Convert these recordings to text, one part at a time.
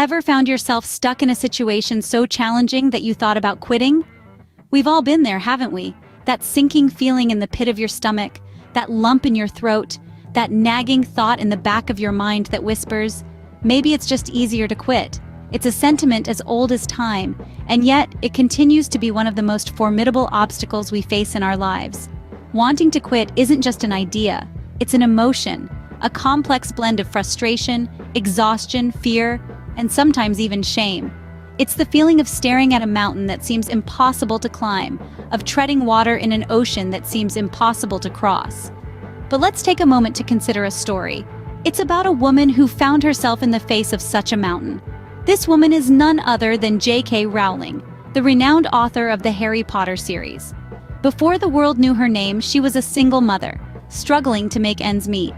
Ever found yourself stuck in a situation so challenging that you thought about quitting? We've all been there, haven't we? That sinking feeling in the pit of your stomach, that lump in your throat, that nagging thought in the back of your mind that whispers, maybe it's just easier to quit. It's a sentiment as old as time, and yet it continues to be one of the most formidable obstacles we face in our lives. Wanting to quit isn't just an idea, it's an emotion, a complex blend of frustration, exhaustion, fear, and sometimes even shame. It's the feeling of staring at a mountain that seems impossible to climb, of treading water in an ocean that seems impossible to cross. But let's take a moment to consider a story. It's about a woman who found herself in the face of such a mountain. This woman is none other than J.K. Rowling, the renowned author of the Harry Potter series. Before the world knew her name, she was a single mother, struggling to make ends meet.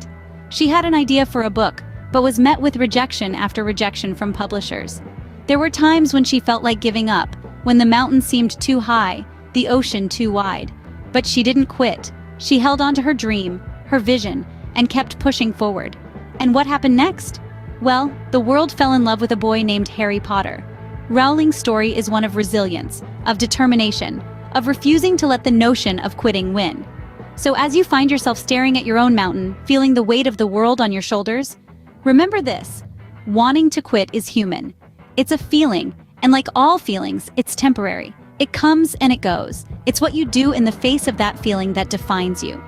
She had an idea for a book, but was met with rejection after rejection from publishers. There were times when she felt like giving up, when the mountain seemed too high, the ocean too wide. But she didn't quit. She held on to her dream, her vision, and kept pushing forward. And what happened next? Well, the world fell in love with a boy named Harry Potter. Rowling's story is one of resilience, of determination, of refusing to let the notion of quitting win. So as you find yourself staring at your own mountain, feeling the weight of the world on your shoulders, remember this: wanting to quit is human. It's a feeling, and like all feelings, it's temporary. It comes and it goes. It's what you do in the face of that feeling that defines you.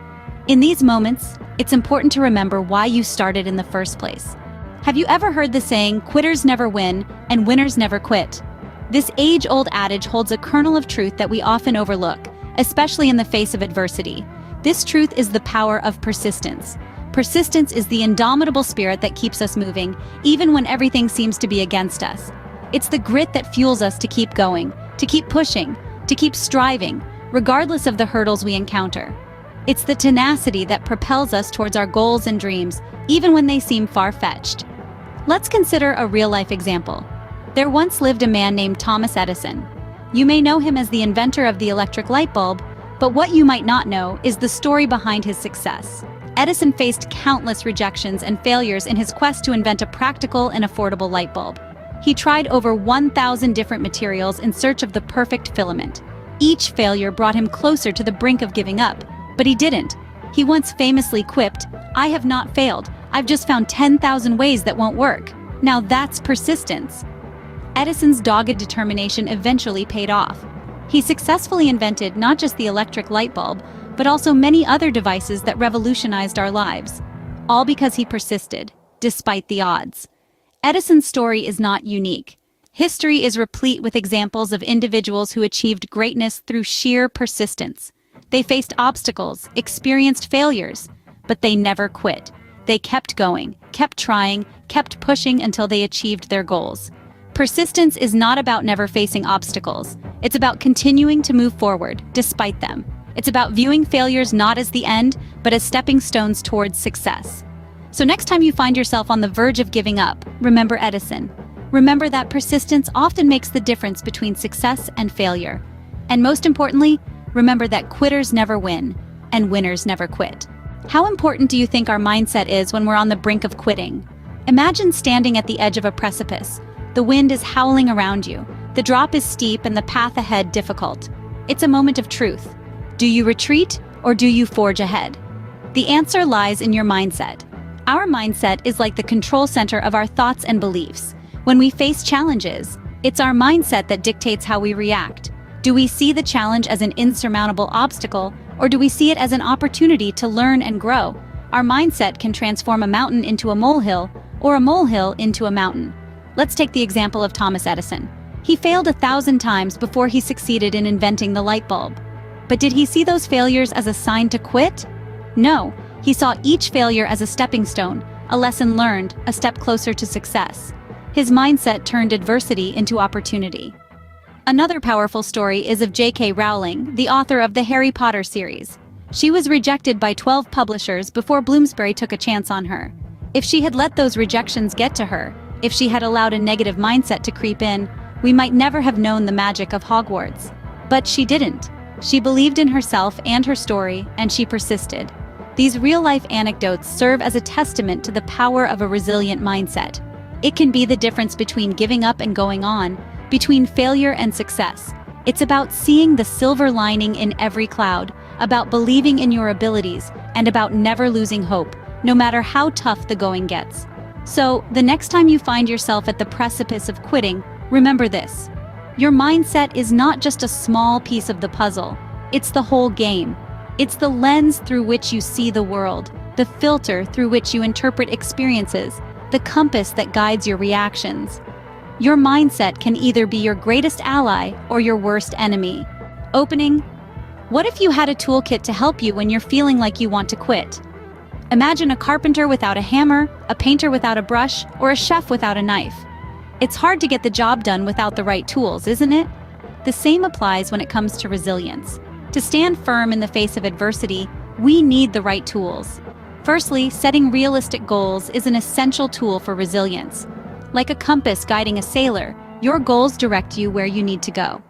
In these moments, it's important to remember why you started in the first place. Have you ever heard the saying, "Quitters never win and winners never quit"? This age-old adage holds a kernel of truth that we often overlook, especially in the face of adversity. This truth is the power of persistence. Persistence is the indomitable spirit that keeps us moving, even when everything seems to be against us. It's the grit that fuels us to keep going, to keep pushing, to keep striving, regardless of the hurdles we encounter. It's the tenacity that propels us towards our goals and dreams, even when they seem far-fetched. Let's consider a real-life example. There once lived a man named Thomas Edison. You may know him as the inventor of the electric light bulb, but what you might not know is the story behind his success. Edison faced countless rejections and failures in his quest to invent a practical and affordable light bulb. He tried over 1,000 different materials in search of the perfect filament. Each failure brought him closer to the brink of giving up, but he didn't. He once famously quipped, "I have not failed. I've just found 10,000 ways that won't work." Now that's persistence. Edison's dogged determination eventually paid off. He successfully invented not just the electric light bulb, but also many other devices that revolutionized our lives. All because he persisted, despite the odds. Edison's story is not unique. History is replete with examples of individuals who achieved greatness through sheer persistence. They faced obstacles, experienced failures, but they never quit. They kept going, kept trying, kept pushing until they achieved their goals. Persistence is not about never facing obstacles. It's about continuing to move forward, despite them. It's about viewing failures not as the end, but as stepping stones towards success. So next time you find yourself on the verge of giving up, remember Edison. Remember that persistence often makes the difference between success and failure. And most importantly, remember that quitters never win, and winners never quit. How important do you think our mindset is when we're on the brink of quitting? Imagine standing at the edge of a precipice. The wind is howling around you. The drop is steep and the path ahead difficult. It's a moment of truth. Do you retreat or do you forge ahead? The answer lies in your mindset. Our mindset is like the control center of our thoughts and beliefs. When we face challenges, it's our mindset that dictates how we react. Do we see the challenge as an insurmountable obstacle, or do we see it as an opportunity to learn and grow? Our mindset can transform a mountain into a molehill, or a molehill into a mountain. Let's take the example of Thomas Edison. He failed 1,000 times before he succeeded in inventing the light bulb. But did he see those failures as a sign to quit? No, he saw each failure as a stepping stone, a lesson learned, a step closer to success. His mindset turned adversity into opportunity. Another powerful story is of J.K. Rowling, the author of the Harry Potter series. She was rejected by 12 publishers before Bloomsbury took a chance on her. If she had let those rejections get to her, if she had allowed a negative mindset to creep in, we might never have known the magic of Hogwarts. But she didn't. She believed in herself and her story, and she persisted. These real-life anecdotes serve as a testament to the power of a resilient mindset. It can be the difference between giving up and going on, between failure and success. It's about seeing the silver lining in every cloud, about believing in your abilities, and about never losing hope, no matter how tough the going gets. So, the next time you find yourself at the precipice of quitting, remember this. Your mindset is not just a small piece of the puzzle, it's the whole game. It's the lens through which you see the world, the filter through which you interpret experiences, the compass that guides your reactions. Your mindset can either be your greatest ally or your worst enemy. Opening. What if you had a toolkit to help you when you're feeling like you want to quit? Imagine a carpenter without a hammer, a painter without a brush, or a chef without a knife. It's hard to get the job done without the right tools, isn't it? The same applies when it comes to resilience. To stand firm in the face of adversity, we need the right tools. Firstly, setting realistic goals is an essential tool for resilience. Like a compass guiding a sailor, your goals direct you where you need to go.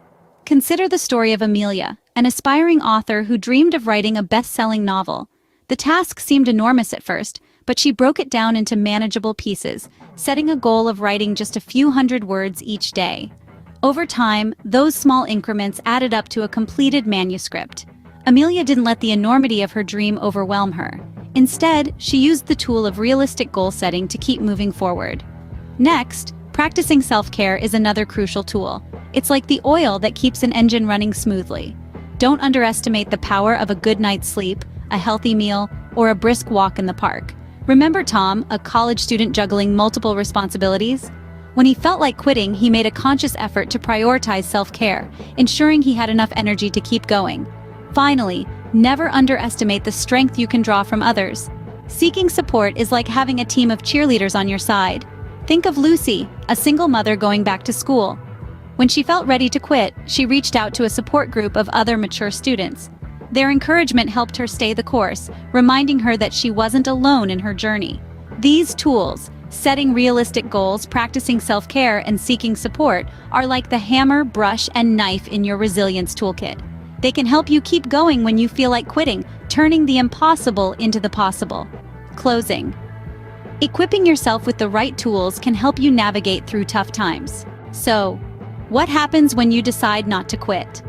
Consider the story of Amelia, an aspiring author who dreamed of writing a best-selling novel. The task seemed enormous at first, but she broke it down into manageable pieces, setting a goal of writing just a few hundred words each day. Over time, those small increments added up to a completed manuscript. Amelia didn't let the enormity of her dream overwhelm her. Instead, she used the tool of realistic goal setting to keep moving forward. Next, practicing self-care is another crucial tool. It's like the oil that keeps an engine running smoothly. Don't underestimate the power of a good night's sleep, a healthy meal, or a brisk walk in the park. Remember Tom, a college student juggling multiple responsibilities? When he felt like quitting, he made a conscious effort to prioritize self-care, ensuring he had enough energy to keep going. Finally, never underestimate the strength you can draw from others. Seeking support is like having a team of cheerleaders on your side. Think of Lucy, a single mother going back to school. When she felt ready to quit, she reached out to a support group of other mature students. Their encouragement helped her stay the course, reminding her that she wasn't alone in her journey. These tools, setting realistic goals, practicing self-care, and seeking support, are like the hammer, brush, and knife in your resilience toolkit. They can help you keep going when you feel like quitting, turning the impossible into the possible. Closing. Equipping yourself with the right tools can help you navigate through tough times. So, what happens when you decide not to quit?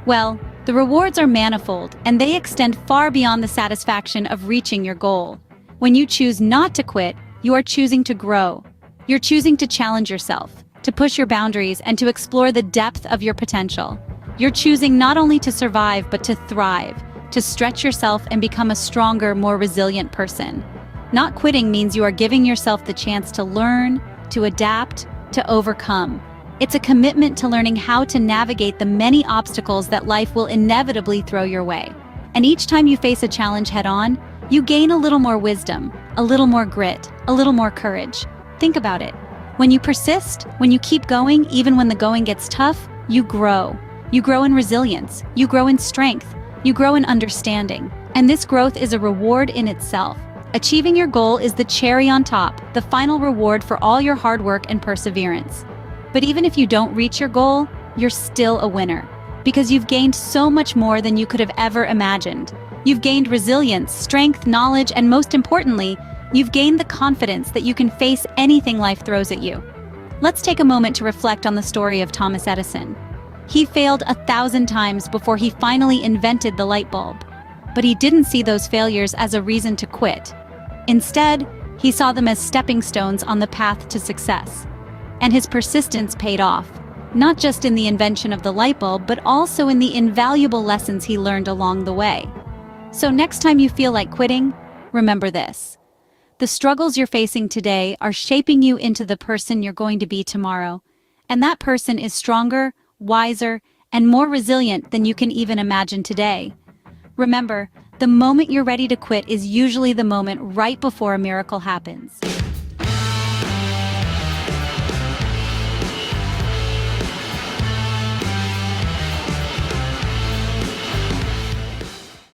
Well, the rewards are manifold, and they extend far beyond the satisfaction of reaching your goal. When you choose not to quit, you are choosing to grow. You're choosing to challenge yourself, to push your boundaries, and to explore the depth of your potential. You're choosing not only to survive, but to thrive, to stretch yourself and become a stronger, more resilient person. Not quitting means you are giving yourself the chance to learn, to adapt, to overcome. It's a commitment to learning how to navigate the many obstacles that life will inevitably throw your way. And each time you face a challenge head-on, you gain a little more wisdom, a little more grit, a little more courage. Think about it. When you persist, when you keep going, even when the going gets tough, you grow. You grow in resilience, you grow in strength, you grow in understanding. And this growth is a reward in itself. Achieving your goal is the cherry on top, the final reward for all your hard work and perseverance. But even if you don't reach your goal, you're still a winner, because you've gained so much more than you could have ever imagined. You've gained resilience, strength, knowledge, and most importantly, you've gained the confidence that you can face anything life throws at you. Let's take a moment to reflect on the story of Thomas Edison. He failed 1,000 times before he finally invented the light bulb. But he didn't see those failures as a reason to quit. Instead, he saw them as stepping stones on the path to success. And his persistence paid off, not just in the invention of the light bulb, but also in the invaluable lessons he learned along the way. So next time you feel like quitting, remember this. The struggles you're facing today are shaping you into the person you're going to be tomorrow. And that person is stronger, wiser, and more resilient than you can even imagine today. Remember, the moment you're ready to quit is usually the moment right before a miracle happens.